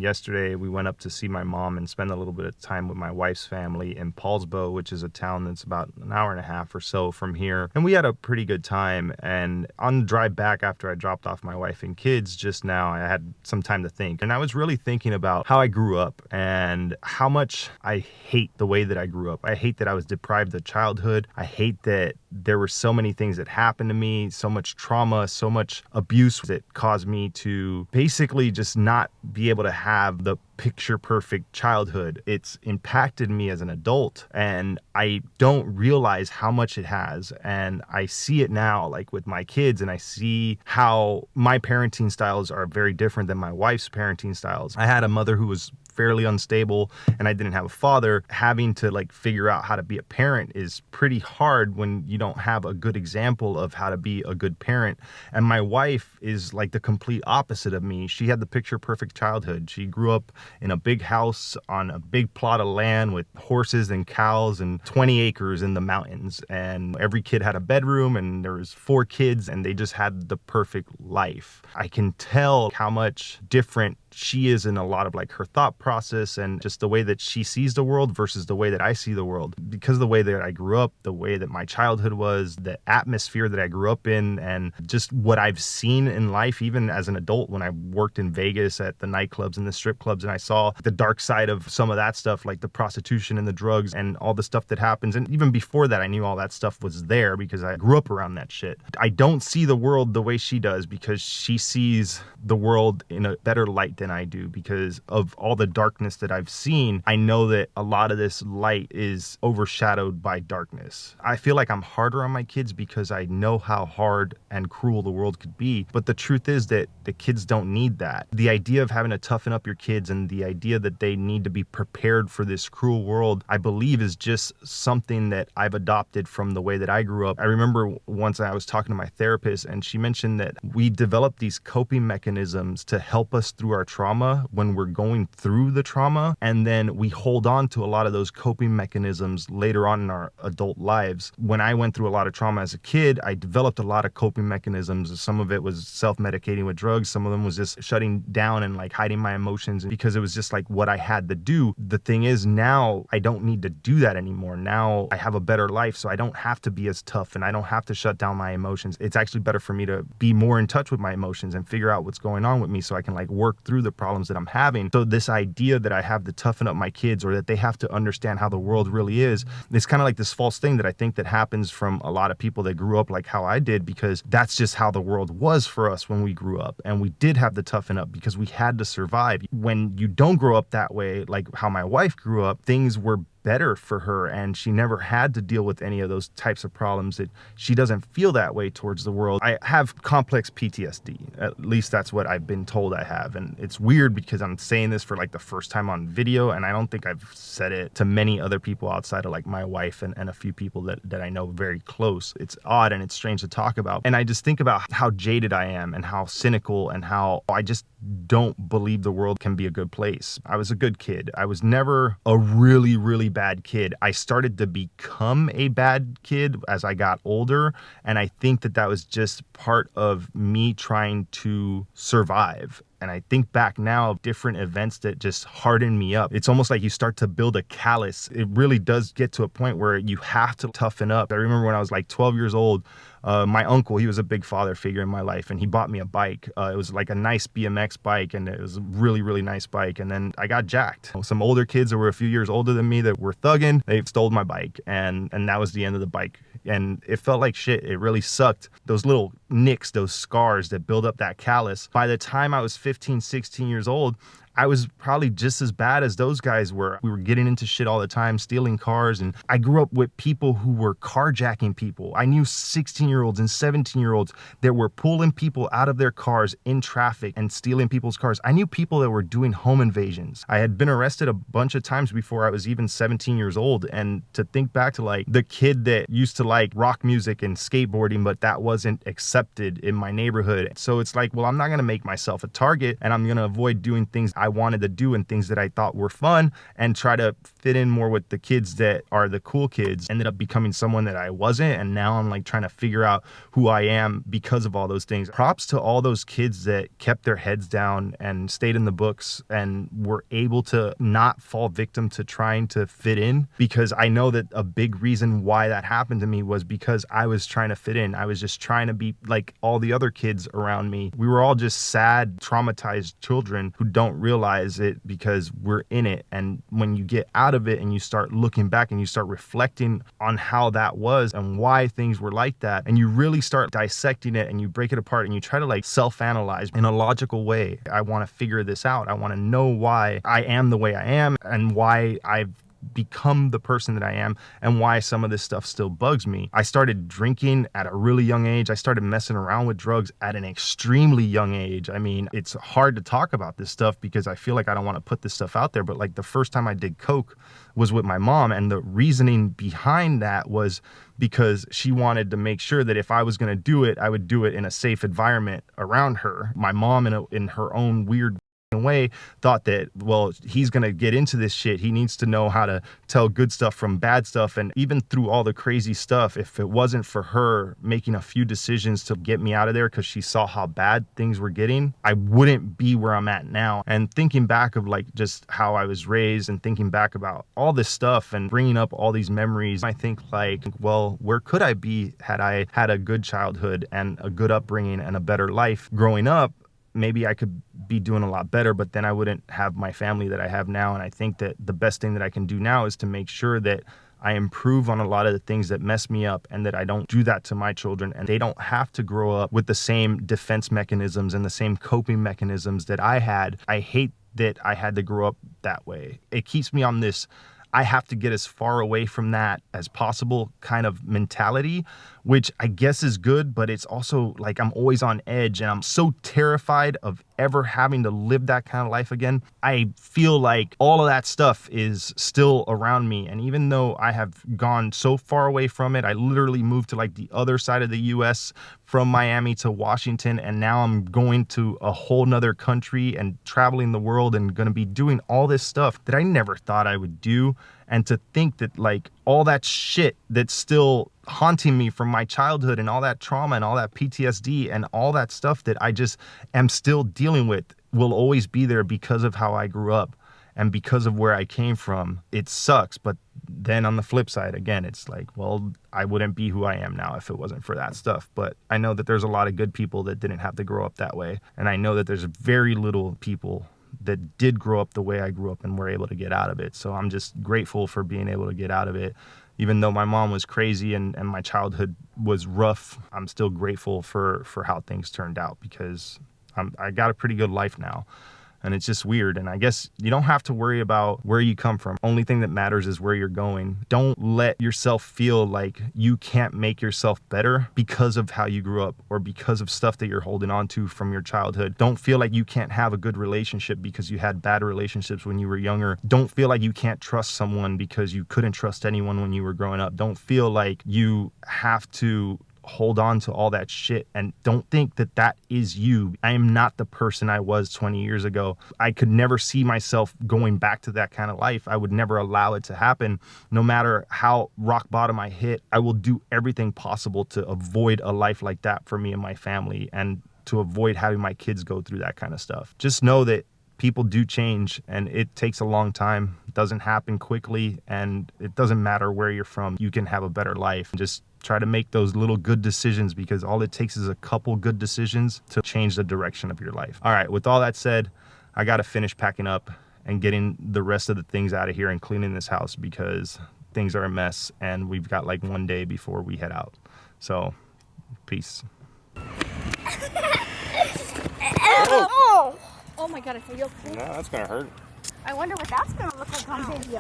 Yesterday, we went up to see my mom and spend a little bit of time with my wife's family in Paulsbo, which is a town that's about an hour and a half or so from here. And we had a pretty good time. And on the drive back after I dropped off my wife and kids just now, I had some time to think. And I was really thinking about how I grew up and how much I hate the way that I grew up. I hate that I was deprived of childhood. I hate that there were so many things that happened to me, so much trauma, so much abuse that caused me to basically just not be able to have the picture perfect childhood. It's impacted me as an adult, and I don't realize how much it has. And I see it now, like with my kids, and I see how my parenting styles are very different than my wife's parenting styles. I had a mother who was fairly unstable, and I didn't have a father. Having to like figure out how to be a parent is pretty hard when you don't have a good example of how to be a good parent. And my wife is like the complete opposite of me. She had the picture perfect childhood. She grew up in a big house on a big plot of land with horses and cows and 20 acres in the mountains. And every kid had a bedroom, and there was 4 kids, and they just had the perfect life. I can tell how much different she is in a lot of like her thought process and just the way that she sees the world versus the way that I see the world. Because of the way that I grew up, the way that my childhood was, the atmosphere that I grew up in, and just what I've seen in life, even as an adult when I worked in Vegas at the nightclubs and the strip clubs, and I saw the dark side of some of that stuff, like the prostitution and the drugs and all the stuff that happens. And even before that, I knew all that stuff was there because I grew up around that shit. I don't see the world the way she does because she sees the world in a better light than I do. Because of all the darkness that I've seen, I know that a lot of this light is overshadowed by darkness. I feel like I'm harder on my kids because I know how hard and cruel the world could be. But the truth is that the kids don't need that. The idea of having to toughen up your kids and the idea that they need to be prepared for this cruel world, I believe is just something that I've adopted from the way that I grew up. I remember once I was talking to my therapist, and she mentioned that we develop these coping mechanisms to help us through our trauma when we're going through the trauma, and then we hold on to a lot of those coping mechanisms later on in our adult lives. When I went through a lot of trauma as a kid, I developed a lot of coping mechanisms. Some of it was self-medicating with drugs. Some of them was just shutting down and like hiding my emotions because it was just like what I had to do. The thing is, now I don't need to do that anymore. Now I have a better life, so I don't have to be as tough and I don't have to shut down my emotions. It's actually better for me to be more in touch with my emotions and figure out what's going on with me so I can like work through the problems that I'm having. So this idea that I have to toughen up my kids or that they have to understand how the world really is, it's kind of like this false thing that I think that happens from a lot of people that grew up like how I did, because that's just how the world was for us when we grew up. And we did have to toughen up because we had to survive. When you don't grow up that way, like how my wife grew up, things were better for her, and she never had to deal with any of those types of problems. That she doesn't feel that way towards the world. I have complex PTSD. At least that's what I've been told I have. And it's weird because I'm saying this for like the first time on video, and I don't think I've said it to many other people outside of like my wife and a few people that I know very close. It's odd and it's strange to talk about. And I just think about how jaded I am and how cynical and how I just don't believe the world can be a good place. I was a good kid. I was never a really bad kid. I started to become a bad kid as I got older, and I think that was just part of me trying to survive. And I think back now of different events that just harden me up. It's almost like you start to build a callus. It really does get to a point where you have to toughen up. I remember when I was like 12 years old, my uncle, he was a big father figure in my life, and he bought me a bike. It was like a nice BMX bike, and it was a really nice bike. And then I got jacked. Some older kids that were a few years older than me that were thugging, they stole my bike, and that was the end of the bike. And it felt like shit. It really sucked. Those little nicks, those scars that build up that callus. By the time I was 15, 16 years old, I was probably just as bad as those guys were. We were getting into shit all the time, stealing cars. And I grew up with people who were carjacking people. I knew 16-year-olds and 17-year-olds that were pulling people out of their cars in traffic and stealing people's cars. I knew people that were doing home invasions. I had been arrested a bunch of times before I was even 17 years old. And to think back to like the kid that used to like rock music and skateboarding, but that wasn't acceptable accepted in my neighborhood. So it's like, well, I'm not going to make myself a target, and I'm going to avoid doing things I wanted to do and things that I thought were fun and try to fit in more with the kids that are the cool kids. Ended up becoming someone that I wasn't, and now I'm like trying to figure out who I am because of all those things. Props to all those kids that kept their heads down and stayed in the books and were able to not fall victim to trying to fit in, because I know that a big reason why that happened to me was because I was trying to fit in. I was just trying to be like all the other kids around me. We were all just sad, traumatized children who don't realize it because we're in it. And when you get out of it and you start looking back and you start reflecting on how that was and why things were like that, and you really start dissecting it and you break it apart and you try to like self-analyze in a logical way. I want to figure this out. I want to know why I am the way I am and why I've become the person that I am and why some of this stuff still bugs me. I started drinking at a really young age. I started messing around with drugs at an extremely young age. I mean, it's hard to talk about this stuff because I feel like I don't want to put this stuff out there, but like the first time I did coke was with my mom, and the reasoning behind that was because she wanted to make sure that if I was going to do it, I would do it in a safe environment around her. My mom, in her own weird way, thought that, well, he's gonna get into this shit, he needs to know how to tell good stuff from bad stuff. And even through all the crazy stuff, if it wasn't for her making a few decisions to get me out of there because she saw how bad things were getting, I wouldn't be where I'm at now. And thinking back of like just how I was raised and thinking back about all this stuff and bringing up all these memories, I think like, well, where could I be had I had a good childhood and a good upbringing and a better life growing up? Maybe I could be doing a lot better, but then I wouldn't have my family that I have now. And I think that the best thing that I can do now is to make sure that I improve on a lot of the things that mess me up and that I don't do that to my children, and they don't have to grow up with the same defense mechanisms and the same coping mechanisms that I had. I hate that I had to grow up that way. It keeps me on this I have to get as far away from that as possible kind of mentality, which I guess is good, but it's also like I'm always on edge and I'm so terrified of ever having to live that kind of life again. I feel like all of that stuff is still around me. And even though I have gone so far away from it, I literally moved to like the other side of the US from Miami to Washington, and now I'm going to a whole nother country and traveling the world and gonna be doing all this stuff that I never thought I would do. And to think that like all that shit that's still haunting me from my childhood and all that trauma and all that PTSD and all that stuff that I just am still dealing with will always be there because of how I grew up and because of where I came from. It sucks, but then on the flip side, again, it's like, well, I wouldn't be who I am now if it wasn't for that stuff. But I know that there's a lot of good people that didn't have to grow up that way. And I know that there's very little people that did grow up the way I grew up and were able to get out of it. So I'm just grateful for being able to get out of it. Even though my mom was crazy and my childhood was rough, I'm still grateful for how things turned out because I got a pretty good life now. And it's just weird. And I guess you don't have to worry about where you come from. Only thing that matters is where you're going. Don't let yourself feel like you can't make yourself better because of how you grew up or because of stuff that you're holding on to from your childhood. Don't feel like you can't have a good relationship because you had bad relationships when you were younger. Don't feel like you can't trust someone because you couldn't trust anyone when you were growing up. Don't feel like you have to hold on to all that shit, and don't think that that is you. I am not the person I was 20 years ago. I could never see myself going back to that kind of life. I would never allow it to happen. No matter how rock bottom I hit, I will do everything possible to avoid a life like that for me and my family, and to avoid having my kids go through that kind of stuff. Just know that people do change, and it takes a long time. It doesn't happen quickly, and it doesn't matter where you're from. You can have a better life. Just try to make those little good decisions, because all it takes is a couple good decisions to change the direction of your life. All right, with all that said, I got to finish packing up and getting the rest of the things out of here and cleaning this house because things are a mess, and we've got like one day before we head out. So, peace. Oh my god, I feel you. No, that's gonna hurt. I wonder what that's gonna look like on video.